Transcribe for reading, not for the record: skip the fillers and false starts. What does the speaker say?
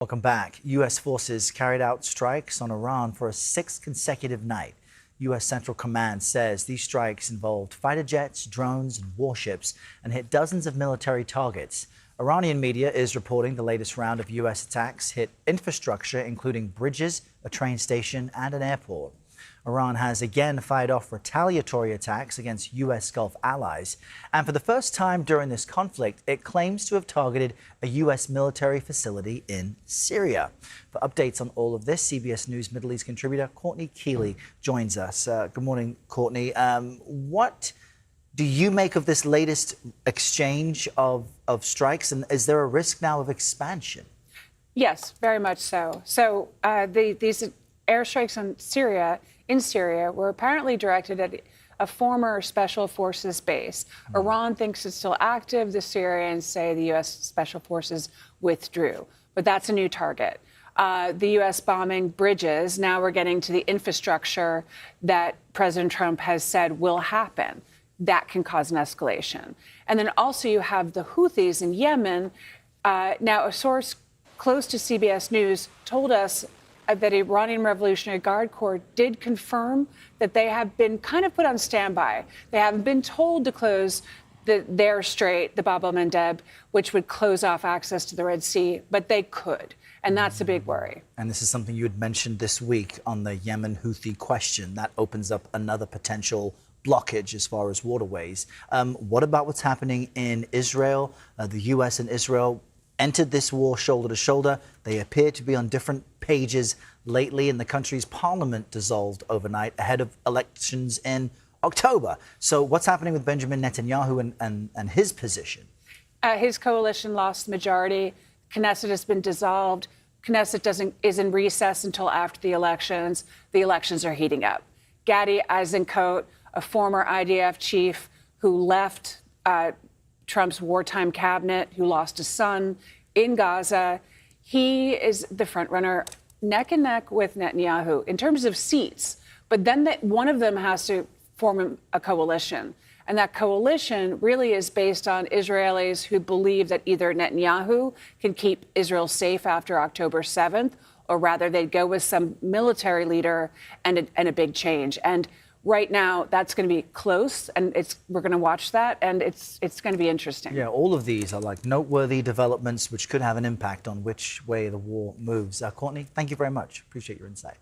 Welcome back. U.S. forces carried out strikes on Iran for a sixth consecutive night. U.S. Central Command says these strikes involved fighter jets, drones, and warships and hit dozens of military targets. Iranian media is reporting the latest round of U.S. attacks hit infrastructure, including bridges, a train station, and an airport. Iran has again fired off retaliatory attacks against U.S. Gulf allies. And for the first time during this conflict, it claims to have targeted a U.S. military facility in Syria. For updates on all of this, CBS News Middle East contributor Courtney Kealy joins us. Good morning, Courtney. What do you make of this latest exchange of strikes? And is there a risk now of expansion? Yes, very much so. These airstrikes in Syria were apparently directed at a former special forces base. Iran thinks it's still active. The Syrians say the U.S. special forces withdrew. But that's a new target. The U.S. bombing bridges. Now we're getting to the infrastructure that President Trump has said will happen. That can cause an escalation. And then also you have the Houthis in Yemen. Now, a source close to CBS News told us that Iranian Revolutionary Guard Corps did confirm that they have been kind of put on standby. They haven't been told to close their strait, the Bab el-Mandeb, which would close off access to the Red Sea, but they could. And that's a big worry. And this is something you had mentioned this week on the Yemen Houthi question. That opens up another potential blockage as far as waterways. What about what's happening in Israel? The U.S. and Israel entered this war shoulder to shoulder. They appear to be on different pages lately, and the country's parliament dissolved overnight ahead of elections in October. So what's happening with Benjamin Netanyahu and his position? His coalition lost the majority. Knesset has been dissolved. Knesset is in recess until after the elections. The elections are heating up. Gadi Eisenkot, a former IDF chief who left Trump's wartime cabinet, who lost a son in Gaza. He is the front runner, neck and neck with Netanyahu in terms of seats. But then one of them has to form a coalition. And that coalition really is based on Israelis who believe that either Netanyahu can keep Israel safe after October 7th, or rather they'd go with some military leader and a big change. And right now, that's going to be close, and we're going to watch that, and it's going to be interesting. Yeah, all of these are like noteworthy developments which could have an impact on which way the war moves. Courtney, thank you very much. Appreciate your insight.